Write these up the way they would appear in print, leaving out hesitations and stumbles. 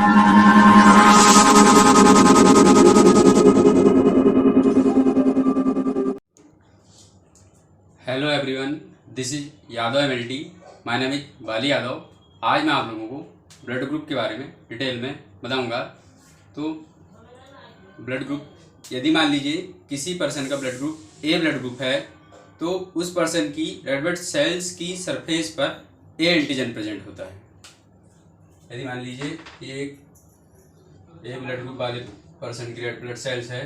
Hello everyone, this is Yadav MLT. My name is Bali Yadav. आज मैं आप लोगों को ब्लड ग्रुप के बारे में डिटेल में बताऊंगा। तो ब्लड ग्रुप, यदि मान लीजिए किसी पर्सन का blood group A blood group है, तो उस पर्सन की रेड ब्लड सेल्स की सरफेस पर ए एंटीजन प्रेजेंट होता है। यदि मान लीजिए ये एक ए ब्लड ग्रुप वाले पर्सन की रेड ब्लड सेल्स है,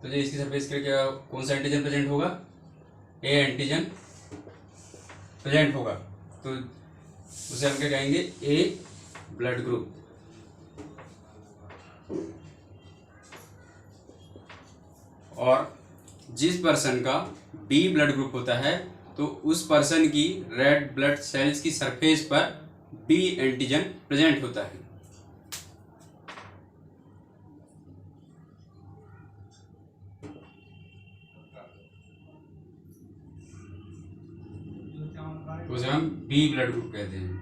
तो जो इसकी सरफेस के क्या कौन सा एंटीजन प्रेजेंट होगा? ए एंटीजन प्रेजेंट होगा। तो उसे हम क्या कहेंगे? ए ब्लड ग्रुप। और जिस पर्सन का बी ब्लड ग्रुप होता है, तो उस पर्सन की रेड ब्लड सेल्स की सरफेस पर बी एंटीजन प्रेजेंट होता है। उसे हम बी ब्लड ग्रुप कहते हैं।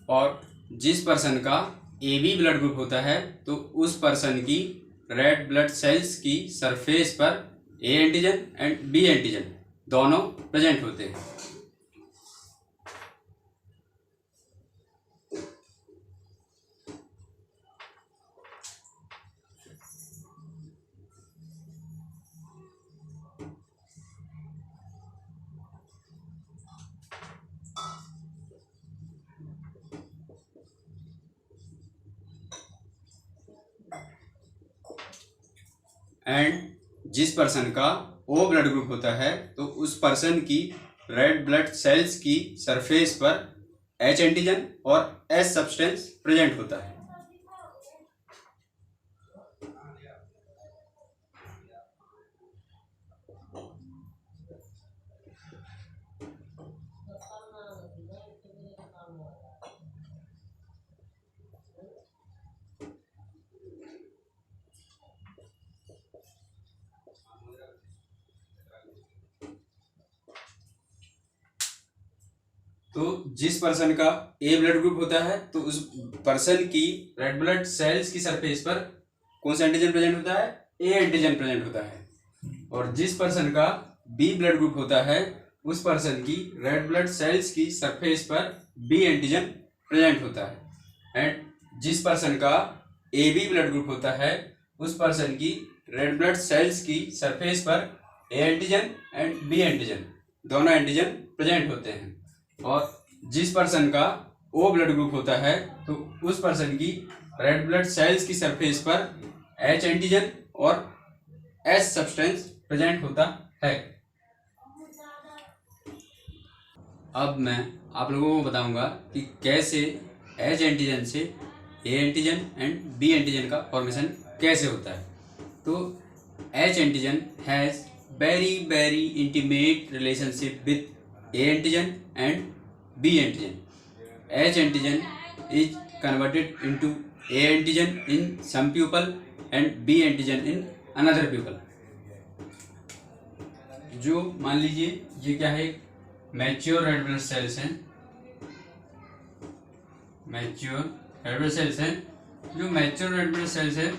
और जिस पर्सन का ए बी ब्लड ग्रुप होता है, तो उस पर्सन की रेड ब्लड सेल्स की सरफेस पर A antigen and B antigen दोनों प्रेजेंट होते हैं। एंड जिस पर्सन का ओ ब्लड ग्रुप होता है, तो उस पर्सन की रेड ब्लड सेल्स की सरफेस पर एच एंटीजन और एस सब्सटेंस प्रेजेंट होता है। तो जिस पर्सन का ए ब्लड ग्रुप होता है, तो उस पर्सन की रेड ब्लड सेल्स की सरफेस पर कौन सा एंटीजन प्रेजेंट होता है? ए एंटीजन प्रेजेंट होता है। और जिस पर्सन का बी ब्लड ग्रुप होता है, उस पर्सन की रेड ब्लड सेल्स की सरफेस पर बी एंटीजन प्रेजेंट होता है। एंड जिस पर्सन का ए बी ब्लड ग्रुप होता है, उस पर्सन की रेड ब्लड सेल्स की सरफेस पर A antigen and B antigen दोनों एंटीजन प्रेजेंट होते हैं। और जिस पर्सन का ओ ब्लड ग्रुप होता है, तो उस पर्सन की रेड ब्लड सेल्स की सरफेस पर एच एंटीजन और एस सब्सटेंस प्रेजेंट होता है। अब मैं आप लोगों को बताऊंगा कि कैसे एच एंटीजन से A antigen and B antigen का फॉर्मेशन कैसे होता है। तो H antigen has very very intimate relationship with A antigen and B antigen. H antigen is converted into A antigen in some people and B antigen in another people. जो मान लीजिए ये क्या है, मैच्योर रेड ब्लड सेल्स हैं। Mature red blood sales हैं। जो mature red blood sales है,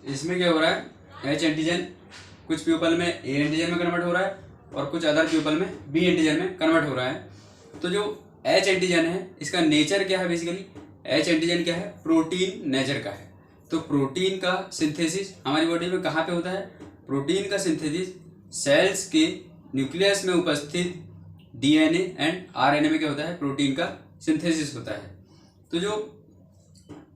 इसमें क्या हो रहा है? एच एंटीजन कुछ पीपल में ए एंटीजन में कन्वर्ट हो रहा है और कुछ अदर पीपल में बी एंटीजन में कन्वर्ट हो रहा है। तो जो एच एंटीजन है, इसका नेचर क्या है? बेसिकली एच एंटीजन क्या है? प्रोटीन नेचर का है। तो प्रोटीन का सिंथेसिस हमारी बॉडी में कहाँ पे होता है? प्रोटीन का सिंथेसिस सेल्स के न्यूक्लियस में उपस्थित डीएनए एंड आरएनए में क्या होता है? प्रोटीन का सिंथेसिस होता है। तो जो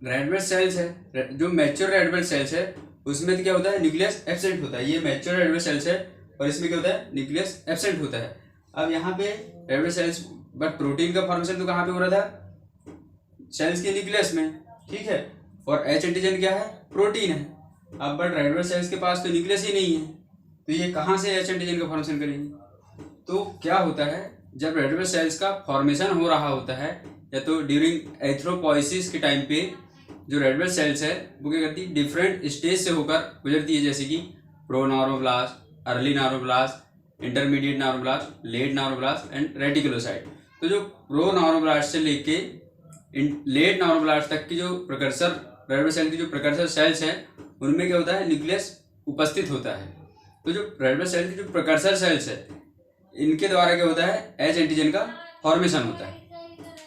रेड ब्लड सेल्स है, जो मैच्योर रेड ब्लड सेल्स है, उसमें क्या होता है? न्यूक्लियस एब्सेंट होता है। ये मैच्योर रेड ब्लड सेल्स है और इसमें क्या होता है? न्यूक्लियस एब्सेंट होता है। अब यहाँ पे red blood sales, but protein का फॉर्मेशन तो कहाँ पे हो रहा था? सेल्स के न्यूक्लियस में, ठीक है। और एच एंटीजन क्या है? प्रोटीन है। अब बट रेड ब्लड सेल्स के पास तो न्यूक्लियस ही नहीं है, तो ये कहाँ से एच एंटीजन का फॉर्मेशन करेंगे? तो क्या होता है, जब रेड ब्लड सेल्स का फॉर्मेशन हो रहा होता है, या तो ड्यूरिंग एथ्रोपोइसिस के टाइम पे जो रेड ब्लड सेल्स है वो क्या करती है? डिफरेंट स्टेज से होकर गुजरती है, जैसे कि pro normoblast, early normoblast, intermediate normoblast, late normoblast and reticulocyte. तो जो प्रो नॉर्मोब्लास्ट से लेके लेट नॉर्मोब्लास्ट तक की जो प्रिकर्सर रेड ब्लड सेल की जो प्रिकर्सर सेल्स हैं उनमें क्या होता है, न्यूक्लियस उपस्थित होता है। तो जो रेड ब्लड सेल की जो प्रिकर्सर सेल्स है इनके द्वारा क्या होता है, एच एंटीजन का फॉर्मेशन होता है।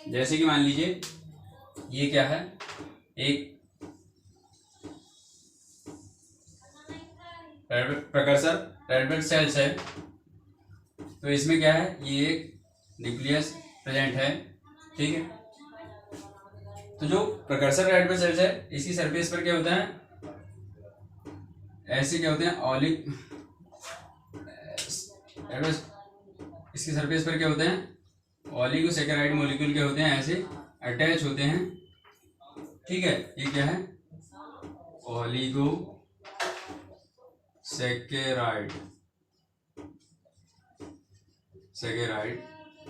जैसे कि मान लीजिए ये क्या है, एक प्रिकर्सर रेड ब्लड सेल्स है। तो इसमें क्या है, ये एक न्यूक्लियस प्रेजेंट है, ठीक है। तो जो प्रिकर्सर रेड ब्लड सेल्स है इसकी सरफेस पर क्या होता है, ऐसे क्या होते हैं इसकी सरफेस पर क्या होते हैं, ओलिगोसैकेराइड मॉलिक्यूल क्या होते हैं, ऐसे अटैच होते हैं, ठीक है। ये क्या है, ओलिगोसैकेराइड,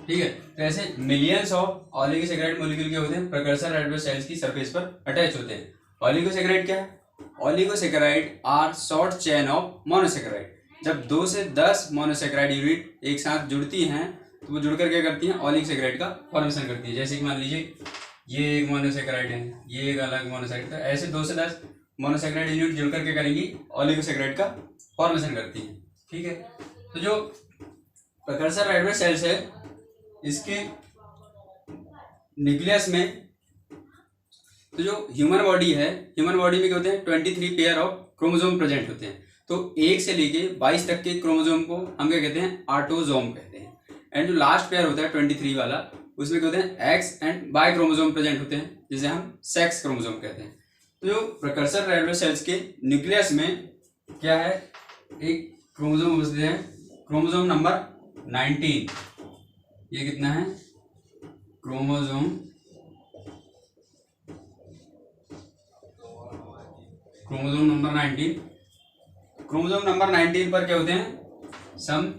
ठीक है। तो ऐसे मिलियंस ऑफ ओलिगोसैकेराइड मॉलिक्यूल क्या होते हैं, प्रिकर्सर रेड ब्लड सेल्स की सरफेस पर अटैच होते हैं। ओलिगोसैकेराइड क्या है, oligosaccharide are short chain of monosaccharide. जब 2 से 10 मोनोसैकेराइड यूनिट एक साथ जुड़ती हैं तो वो जुड़कर क्या करती हैं, ओलिगोसैकेराइड का फॉर्मेशन करती है। जैसे कि मान लीजिए ये एक मोनोसैकेराइड है, ये एक अलग मोनोसैकेराइड, तो ऐसे 2 से 10 मोनोसैकेराइड यूनिट जुड़कर क्या करेंगी, ओलिगोसैकेराइड का फॉर्मेशन करती है, ठीक है। तो जो प्रिकर्सर रेड ब्लड सेल्स है इसके न्यूक्लियस में, तो जो ह्यूमन बॉडी है, ह्यूमन बॉडी में क्या होते हैं 23 पेयर ऑफ क्रोमोसोम प्रेजेंट होते हैं। तो 1 से लेके 22 तक के क्रोमोसोम को हम क्या कहते हैं, ऑटोसोम कहते हैं। एंड जो लास्ट पेयर होता है 23 वाला, उसमें क्या होते हैं X and Y chromosome present होते हैं, जिसे हम सेक्स क्रोमोसोम कहते हैं। तो जो प्रिकर्सर रेड ब्लड सेल्स के न्यूक्लियस में क्या है, एक क्रोमोसोम उपस्थित है, क्रोमोसोम नंबर 19। ये कितना है, क्रोमोसोम नंबर 19। क्रोमोसोम नंबर 19 पर क्या होते हैं, सम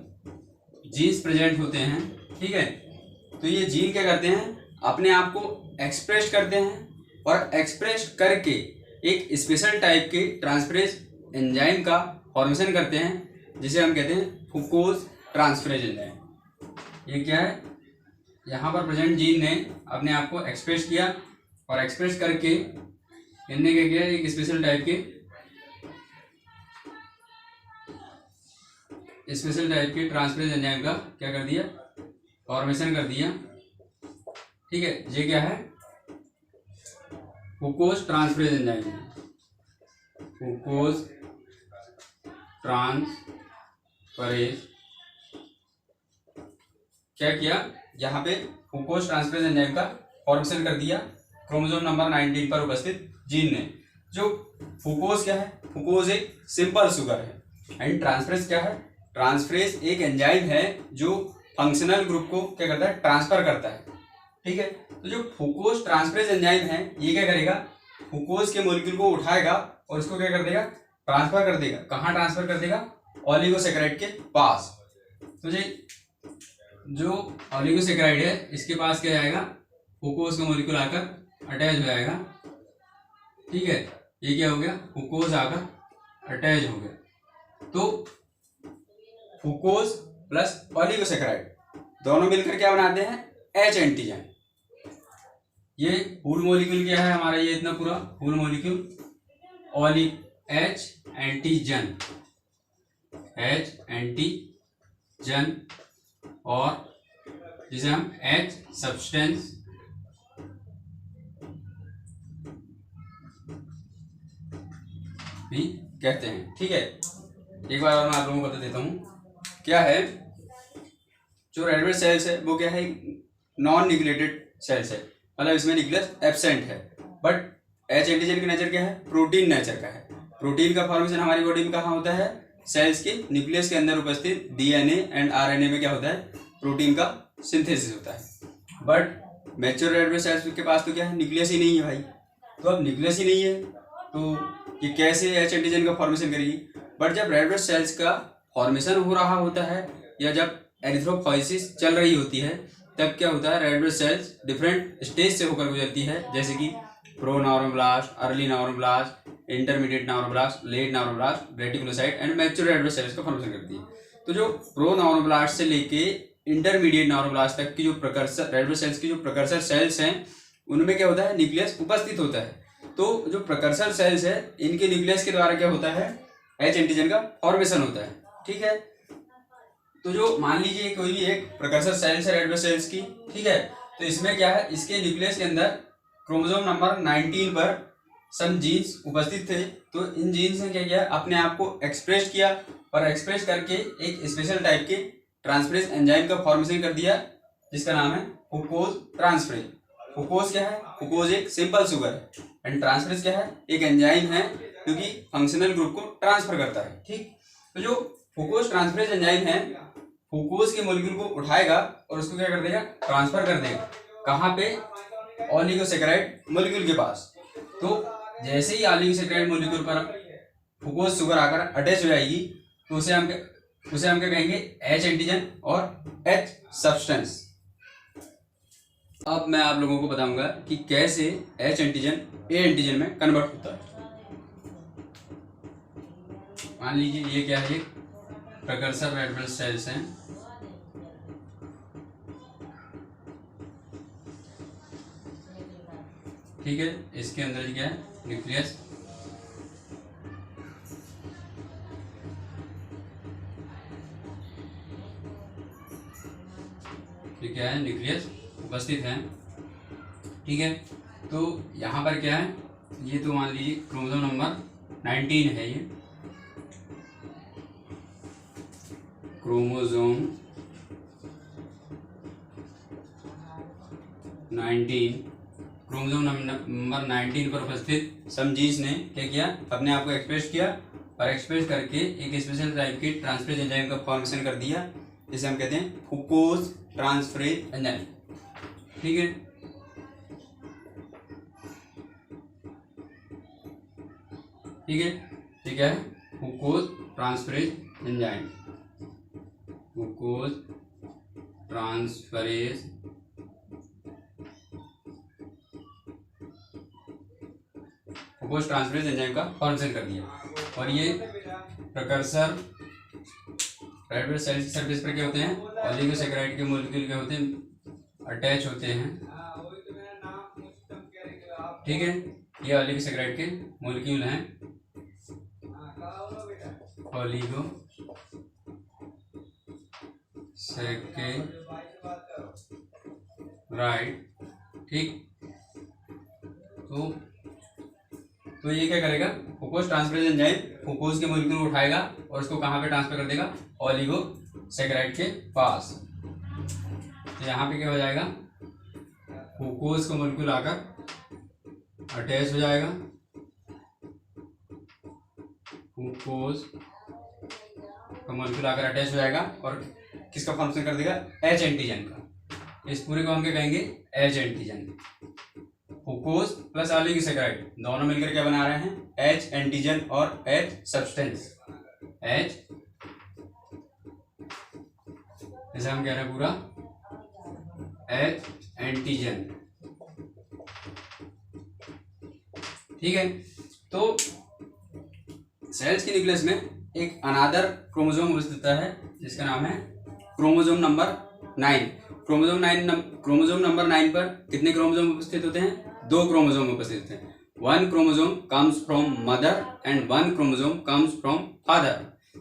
जीन्स प्रेजेंट होते हैं, ठीक है। तो ये जीन क्या करते हैं, अपने आप को एक्सप्रेस करते हैं और एक्सप्रेस करके एक स्पेशल टाइप के ट्रांसफरेज एंजाइम का फॉर्मेशन करते हैं, जिसे हम कहते हैं फुकोज ट्रांसफरेज एंजाइम। ये क्या है, यहाँ पर प्रेजेंट जीन ने अपने आप को एक्सप्रेस किया और एक्सप्रेस करके इनने क्या किया, एक स्पेशल टाइप के ट्रांसफरेज एंजाइम का क्या कर दिया, फॉर्मेशन कर दिया, ठीक है। ये क्या है, फुकोज ट्रांसफरेज एंजाइम, फुकोज ट्रांसफरेज क्या किया, यहाँ पे फुकोज ट्रांसफरेज एंजाइम का फॉर्मेशन कर दिया क्रोमोसोम नंबर 19 पर उपस्थित जीन ने। जो फुकोज क्या है, फुकोज एक सिंपल शुगर है। एंड ट्रांसफरेज क्या है, ट्रांसफरेज एक एंजाइम है जो फंक्शनल ग्रुप को क्या करता है, ट्रांसफर करता है, ठीक है। तो जो फुकोज ट्रांसफरेज एंजाइम है ये क्या करेगा, फुकोज के मॉलिक्यूल को उठाएगा और उसको क्या कर देगा, ट्रांसफर कर देगा। कहाँ ट्रांसफर कर देगा, ओलिगोसैकेराइड के पास। तो जो ओलिगोसैकेराइड है इसके पास क्या आएगा, फुकोज का मॉलिक्यूल आकर अटैच हो जाएगा, ठीक है। ये क्या हो गया, फुकोज आकर अटैच हो गया। तो फुकोज प्लस ओलिगोसैकेराइड दोनों मिलकर क्या बनाते हैं, एच एंटीजन। ये फूल मॉलिक्यूल क्या है हमारा, ये इतना पूरा फूल मॉलिक्यूल एच एंटीजन, और जिसे हम एच सब्सटेंस भी कहते हैं, ठीक है। एक बार और मैं आप लोगों को बता देता हूँ क्या है। जो रेड ब्लड सेल्स है वो क्या है, नॉन न्यूक्लिएटेड सेल्स है, मतलब इसमें न्यूक्लियस एब्सेंट है। बट एच एंटीजन का नेचर क्या है, प्रोटीन नेचर का है। प्रोटीन का फॉर्मेशन हमारी बॉडी में कहाँ होता है, सेल्स के न्यूक्लियस के अंदर उपस्थित डीएनए एंड आरएनए में क्या होता है, प्रोटीन का सिंथेसिस होता है। But mature red blood sales के पास तो क्या है, न्यूक्लियस ही नहीं है भाई। तो अब न्यूक्लियस ही नहीं है तो ये कैसे एच एंटीजन का फॉर्मेशन करेगी। बट जब रेड ब्लड सेल्स का फॉर्मेशन हो रहा होता है या जब एरिथ्रोपोइसिस चल रही होती है, तब क्या होता है, red blood cells different stage से होकर गुजरती है, जैसे कि pro normoblast, early normoblast, intermediate normoblast, late normoblast, reticulocyte and mature red blood cells का फॉर्मेशन करती है। तो जो प्रो नॉर्मोब्लास्ट से लेके इंटरमीडिएट नॉर्मोब्लास्ट तक की जो प्रकर्सर रेड ब्लड सेल्स की जो प्रकर्सर सेल्स हैं उनमें क्या होता है, न्यूक्लियस उपस्थित होता है। तो जो प्रकर्सर सेल्स है इनके न्यूक्लियस के द्वारा क्या होता है, एच एंटीजन का फॉर्मेशन होता है। ठीक है, तो जो मान लीजिए कोई भी एक प्रकर्सर सेल्स है रेड ब्लड सेल्स की, ठीक है, तो इसमें क्या है, इसके न्यूक्लियस के अंदर क्रोमोसोम नंबर 19 पर सम जीन्स उपस्थित थे। तो इन जीन्स ने क्या किया, अपने आप को एक्सप्रेस किया और एक्सप्रेस करके एक स्पेशल टाइप के ट्रांसफरेज एंजाइम का फॉर्मेशन कर दिया जिसका नाम है फ्रुक्टोज ट्रांसफरेज। फ्रुक्टोज क्या है, फ्रुक्टोज एक सिंपल शुगर है एंड ट्रांसफरेज क्या है, एक एंजाइम है जो कि फंक्शनल ग्रुप को ट्रांसफर करता है। ठीक, तो जो फ्रुक्टोज ट्रांसफरेज एंजाइम है फ्रुक्टोज के मॉलिक्यूल को उठाएगा और उसको क्या कर देगा, ट्रांसफर कर देगा। कहाँ पे, ऑलिगोसैकेराइड मॉलिक्यूल के पास। तो जैसे ही ऑलिगोसैकेराइड मॉलिक्यूल पर फ्रुक्टोज शुगर आकर अटैच हो जाएगी तो उसे हम क्या कहेंगे, एच एंटीजन और एच सब्सटेंस। अब मैं आप लोगों को बताऊंगा कि कैसे एच एंटीजन ए एंटीजन में कन्वर्ट होता है। मान लीजिए ये क्या है, प्रकर्सर रेड ब्लड सेल्स हैं, ठीक है, इसके अंदर क्या है, न्यूक्लियस, ये क्या है, न्यूक्लियस उपस्थित है। ठीक है, तो यहाँ पर क्या है, ये तो मान लीजिए क्रोमोसोम नंबर 19 है, ये क्रोमोसोम 19, क्रोमोसोम नंबर 19 पर उपस्थित सम जीन्स ने क्या किया, अपने आप को एक्सप्रेस किया और एक्सप्रेस करके एक स्पेशल टाइप के ट्रांसफरेज एंजाइम का फॉर्मेशन कर दिया जिसे हम कहते हैं फ्रुक्टोज ट्रांसफरेज एंजाइम। ठीक है, ठीक है, ये क्या है, fructose transferase enzyme, fructose transferase fructose transferase enzyme का फॉर्मेशन कर दिया। और ये प्रकर्सर रेड ब्लड सेल्स की सरफेस पर क्या होते हैं, ऑलिगोसैकेराइड के मॉलिक्यूल क्या होते हैं, अटैच होते हैं। ठीक है, ये ऑलिगोसैकेराइड के मॉलिक्यूल हैं, ऑलिगोसैकेराइड। ठीक, तो ये क्या करेगा, फ्रुक्टोज ट्रांसफरेज एंजाइम फ्रुक्टोज के मॉलिक्यूल को उठाएगा और उसको कहाँ पे ट्रांसफर कर देगा, ऑलिगोसैकेराइड के पास। तो यहाँ पे क्या हो जाएगा, फ्रुक्टोज का मॉलिक्यूल आकर अटैच हो जाएगा, फ्रुक्टोज का मॉलिक्यूल आकर अटैच हो जाएगा और किसका फॉर्मेशन कर देगा, एच एंटीजन का। इस पूरे को हम क्या कहेंगे, एच एंटीजन। फ्रुक्टोज प्लस ऑलिगोसैकेराइड दोनों मिलकर क्या बना रहे हैं, एच एंटीजन और एच सब्सटेंस। एच, जैसे हम कह रहे हैं पूरा एच एंटीजन। ठीक है, तो सेल्स के न्यूक्लियस में एक अनादर क्रोमोसोम उपस्थित है जिसका नाम है क्रोमोसोम नंबर 9। क्रोमोसोम नंबर 9 पर कितने क्रोमोसोम उपस्थित होते हैं, 2 क्रोमोसोम उपस्थित हैं। 1 chromosome comes from mother and 1 chromosome comes from father.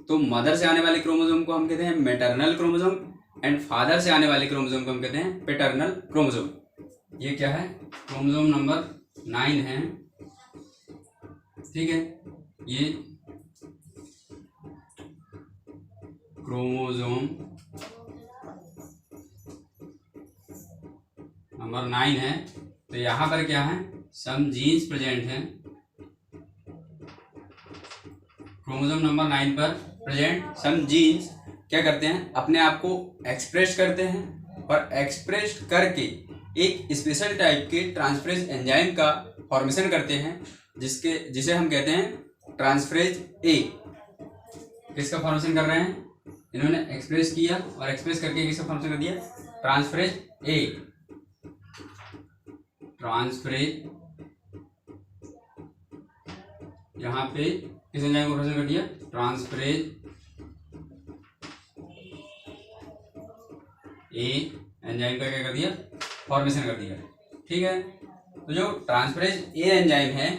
तो मदर से आने वाले क्रोमोसोम को हम कहते हैं मैटरनल क्रोमोसोम एंड फादर से आने वाले क्रोमोसोम को हम कहते हैं पैटर्नल क्रोमोसोम। ये क्या है, क्रोमोसोम नंबर 9 है। ठीक है, ये क्रोमोसोम नंबर 9 है। तो यहाँ पर क्या है, सम जीन्स प्रेजेंट हैं, क्रोमोसोम नंबर 9 पर प्रेजेंट सम जीन्स क्या करते हैं, अपने आप को एक्सप्रेस करते हैं और एक्सप्रेस करके एक स्पेशल टाइप के ट्रांसफरेज एंजाइम का फॉर्मेशन करते हैं जिसे हम कहते हैं ट्रांसफरेज ए। किसका फॉर्मेशन कर रहे हैं, इन्होंने एक्सप्रेस किया और एक्सप्रेस करके किसका फॉर्मेशन कर दिया, ट्रांसफरेज ए। ट्रांसफरेज, यहाँ पे किस एंजाइम को फॉर्मेशन कर दिया, ट्रांसफरेज ए एंजाइम का क्या कर दिया, फॉर्मेशन कर दिया। ठीक है, तो जो ट्रांसफरेज ए एंजाइम है,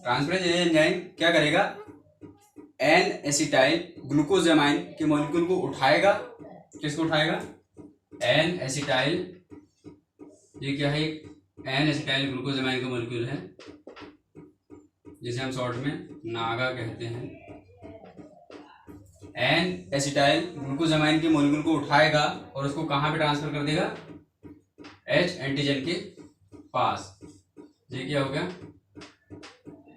ट्रांसफरेज ए एंजाइम क्या करेगा, एन एसिटाइल ग्लूकोजामाइन के मॉलिक्यूल को उठाएगा। किसको उठाएगा, एन एसिटाइल, ये क्या है, एन एसिटाइल ग्लूकोजामाइन का मॉलिक्यूल है जिसे हम शॉर्ट में नागा कहते हैं। एन एसिटाइल ग्लूकोजामाइन के मॉलिक्यूल को उठाएगा और उसको कहाँ पे ट्रांसफर कर देगा, एच एंटीजन के पास। ये क्या हो गया,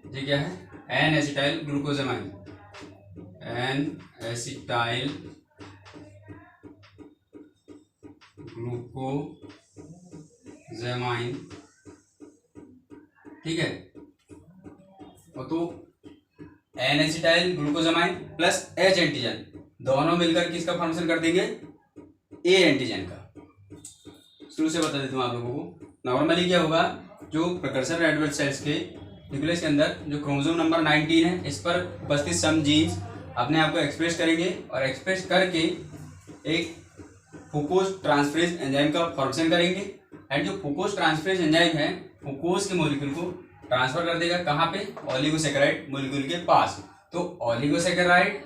ये क्या है, N acetyl glucosamine, N acetyl glucosamine. ठीक है, और तो N acetyl glucosamine plus H antigen दोनों मिलकर किसका फॉर्मेशन कर देंगे, ए एंटीजन का। शुरू से बता देता हूँ आप लोगों को। नॉर्मली क्या होगा, जो प्रिकर्सर रेड ब्लड सेल्स के न्यूक्लियस के अंदर जो क्रोमोसोम नंबर 19 है, इस पर उपस्थित सम जीन्स अपने आप को एक्सप्रेस करेंगे और एक्सप्रेस करके एक फुकोज ट्रांसफरेज एंजाइम का फॉर्मेशन करेंगे। एंड जो फुकोज ट्रांसफरेज एंजाइम है, फुकोज के मॉलिक्यूल को ट्रांसफर कर देगा कहाँ पे, ओलिगोसैकेराइड मॉलिक्यूल के पास। तो ओलिगोसैकेराइड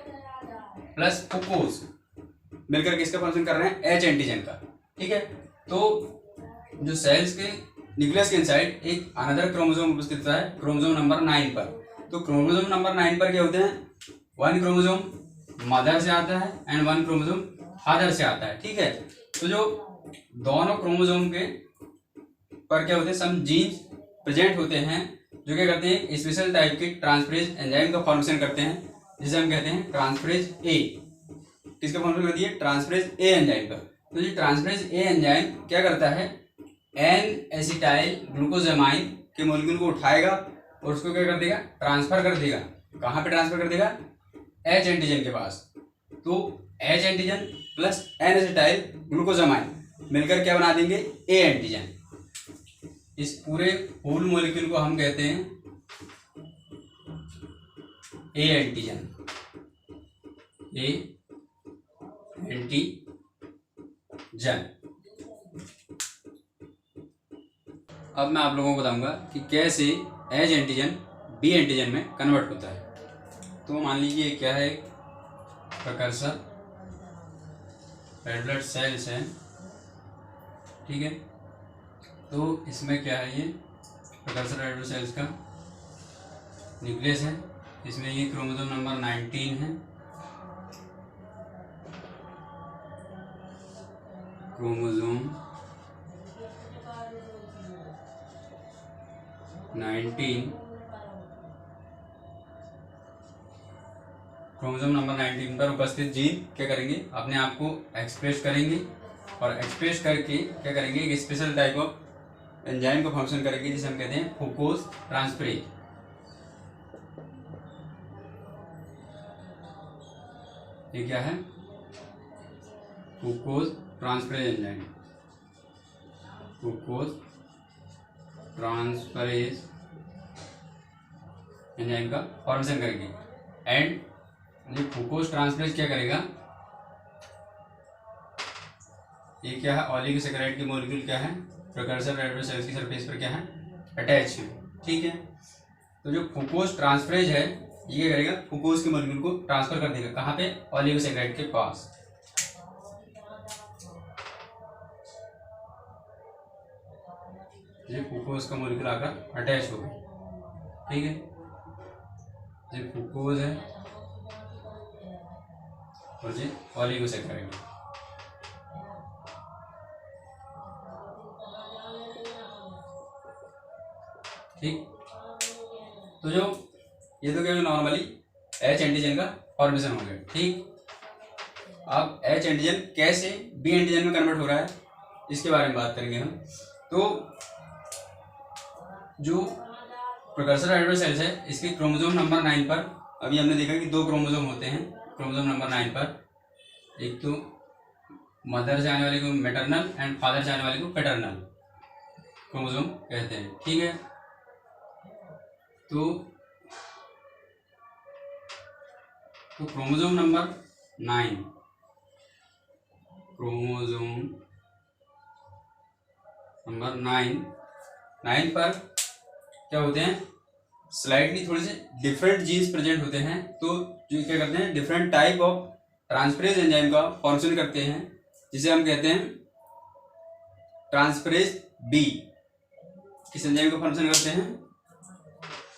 प्लस फुकोज मिलकर किसका फॉर्मेशन कर रहे हैं, एच एंटीजन का। ठीक है, तो जो सेल्स के न्यूक्लियस के इनसाइड एक अनदर क्रोमोसोम उपस्थित है, क्रोमोसोम नंबर 9 पर। तो क्रोमोसोम नंबर 9 पर क्या होते हैं, वन क्रोमोसोम मदर से आता है एंड वन क्रोमोसोम फादर से आता है। ठीक है, तो जो दोनों क्रोमोसोम के पर क्या होते हैं, सम जीन्स प्रेजेंट होते हैं जो क्या करते हैं, स्पेशल टाइप के ट्रांसफरेज एंजाइम का फॉर्मेशन करते हैं, जिसे हम कहते हैं ट्रांसफरेज ए। किसका फॉर्मेशन करती है, ट्रांसफरेज ए एंजाइम का। तो ये ट्रांसफरेज ए एंजाइम क्या करता है, एन एसिटाइल ग्लूकोजामाइन के मॉलिक्यूल को उठाएगा और उसको क्या कर देगा, ट्रांसफर कर देगा। कहाँ पे ट्रांसफर कर देगा, एच एंटीजन के पास। तो H antigen plus N acetyl glucosamine मिलकर क्या बना देंगे, ए एंटीजन। इस पूरे होल मॉलिक्यूल को हम कहते हैं ए एंटीजन, ए एंटीजन। अब मैं आप लोगों को बताऊंगा कि कैसे एच एंटीजन बी एंटीजन में कन्वर्ट होता है। तो मान लीजिए क्या है, प्रिकर्सर रेड ब्लड सेल्स है। ठीक है, तो इसमें क्या है, ये प्रिकर्सर रेड ब्लड सेल्स का न्यूक्लियस है। इसमें ये क्रोमोसोम नंबर 19 है, क्रोमोसोम 19, क्रोमोसोम नंबर 19 पर उपस्थित जीन क्या करेंगे, अपने आप को एक्सप्रेस करेंगे और एक्सप्रेस करके क्या करेंगे, एक स्पेशल टाइप ऑफ एंजाइम का फंक्शन करेंगे जिसे हम कहते हैं फुकोज ट्रांसफरेज। ये क्या है, फुकोज ट्रांसफरेज एंजाइम, फुकोज ट्रांसफरेज एंजाइम का फॉर्मेशन करेंगे। एंड ये फुकोज ट्रांसफरेज क्या करेगा, ये क्या है, ओलिगोसैकेराइड की मॉलिक्यूल क्या है, प्रिकर्सर रेड ब्लड सेल्स की सरफेस पर क्या है, अटैच है। ठीक है, तो जो फुकोज ट्रांसफरेज है ये क्या करेगा, फुकोज के मॉलिक्यूल को ट्रांसफर कर देगा कहाँ पे, ओलिगोसैकेराइड के पास। ये फुकोज का मॉलिक्यूल आकर अटैच हो गया। ठीक है, ये फुकोज है और ये ओलिगोसैकेराइड। ठीक, तो जो ये तो क्या नॉर्मली एच एंटीजन का फॉर्मेशन हो गया। ठीक, अब एच एंटीजन कैसे बी एंटीजन में कन्वर्ट हो रहा है इसके बारे में बात करेंगे हम। तो जो प्रिकर्सर रेड ब्लड सेल्स है, इसके क्रोमोसोम नंबर 9 पर अभी हमने देखा कि दो क्रोमोसोम होते हैं। क्रोमोसोम नंबर 9 पर एक तो मदर से आने वाले को मैटरनल एंड फादर से आने वाले को पैटर्नल क्रोमोसोम कहते हैं। ठीक है, तो क्रोमोसोम नंबर 9 क्रोमोसोम नंबर 9 पर क्या होते हैं, स्लाइटली थोड़े से डिफरेंट जीन्स प्रेजेंट होते हैं। तो जो क्या करते हैं, different type of transferase enzyme का फॉर्मेशन करते हैं, जिसे हम कहते हैं ट्रांसफरेज बी। किस एंजाइम का फॉर्मेशन करते हैं,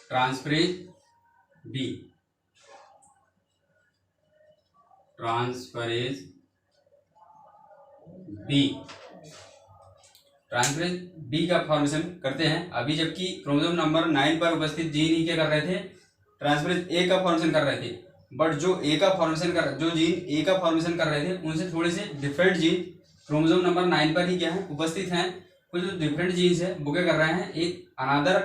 transferase B, transferase B, transferase B का फॉर्मेशन करते हैं। अभी जबकि क्रोमोसोम नंबर 9 पर उपस्थित जीन ही क्या कर रहे थे, ट्रांसफरेज ए का फॉर्मेशन कर रहे थे। बट जो जीन ए का फॉर्मेशन कर रहे थे, उनसे थोड़े से डिफरेंट जीन क्रोमोसोम नंबर 9 पर ही क्या है, उपस्थित हैं। कुछ जो डिफरेंट जीन्स है वो क्या कर रहे हैं, एक अनदर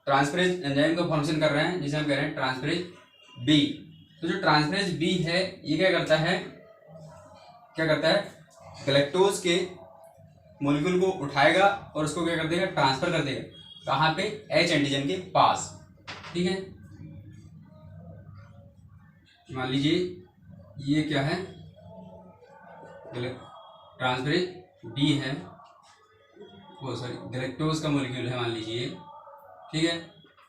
ट्रांसफरेज एंजाइम का फॉर्मेशन कर रहे हैं, जिसे हम कह रहे हैं ट्रांसफरेज बी। तो जो ट्रांसफरेज बी है, ये क्या करता है, गैलेक्टोज के मॉलिक्यूल को उठाएगा और उसको क्या कर देगा, ट्रांसफर कर देगा। कहाँ पे, एच एंटीजन के पास। ठीक है, मान लीजिए ये क्या है, ट्रांसफरेज बी है, वो सॉरी गैलेक्टोज का मॉलिक्यूल है मान लीजिए। ठीक है,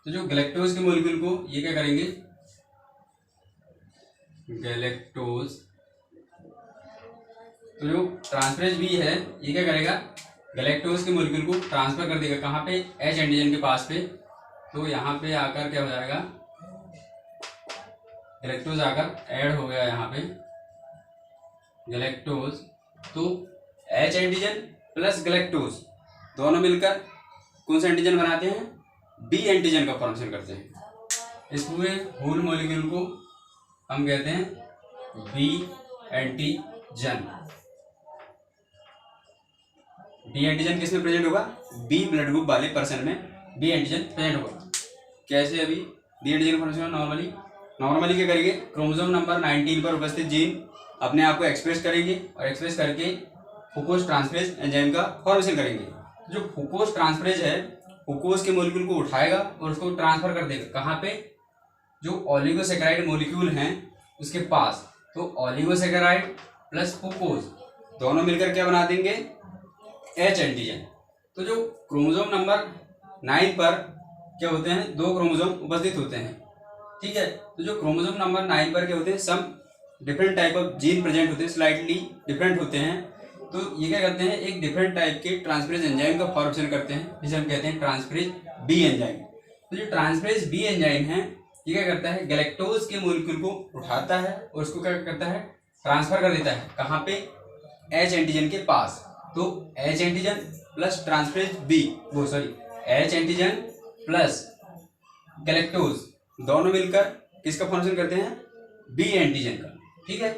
तो जो गैलेक्टोज के मॉलिक्यूल को ये क्या करेंगे, गैलेक्टोज, तो जो ट्रांसफरेज बी है ये क्या करेगा, गैलेक्टोज के मॉलिक्यूल को ट्रांसफर कर देगा। कहाँ पे, एच एंटीजन के पास पे। तो यहाँ पे आकर क्या हो जाएगा, गैलेक्टोज आकर ऐड हो गया यहाँ पे गैलेक्टोज। तो एच एंटीजन प्लस गैलेक्टोज दोनों मिलकर कौन सा एंटीजन बनाते हैं, बी एंटीजन का फॉर्मेशन करते हैं। इस पूरे होल मॉलिक्यूल को हम कहते हैं बी एंटीजन। बी एंटीजन किसमें प्रेजेंट होगा, बी ब्लड ग्रुप वाले पर्सन में बी एंटीजन प्रेजेंट होगा। कैसे, अभी बी एंटीजन फॉर्मेशन नॉर्मली क्या करेंगे, क्रोमोसोम नंबर 19 पर उपस्थित जीन अपने आप को एक्सप्रेस करेंगे और एक्सप्रेस करके फुकोज ट्रांसफरेज एंजाइम का फॉर्मेशन करेंगे। जो फुकोज ट्रांसफरेज है, फुकोज के मॉलिक्यूल को उठाएगा और उसको ट्रांसफर कर देगा। कहाँ पे, जो ओलिगोसैकेराइड मॉलिक्यूल हैं उसके पास। तो ओलिगोसैकेराइड प्लस फुकोज दोनों मिलकर क्या बना देंगे, एच एंटीजन। तो जो क्रोमोसोम नंबर 9 पर क्या होते हैं, 2 क्रोमोसोम उपस्थित होते हैं। ठीक है, तो जो क्रोमोसोम नंबर 9 पर क्या होते हैं, some different type of gene present होते हैं, स्लाइटली डिफरेंट होते हैं। तो ये क्या करते हैं, एक डिफरेंट टाइप के ट्रांसफरेज एंजाइम का फॉर्मेशन करते हैं, जिसे हम कहते हैं ट्रांसफरेज बी एंजाइम। तो जो ट्रांसफरेज बी एंजाइम है, ये क्या करता है, गैलेक्टोज के मॉलिक्यूल को उठाता है और उसको क्या करता है, ट्रांसफर कर देता है। कहाँ पे, एच एंटीजन के पास। तो H antigen plus transferase B, वो sorry H antigen plus galactose दोनों मिलकर किसका फॉर्मेशन करते हैं, बी एंटीजन का। ठीक है,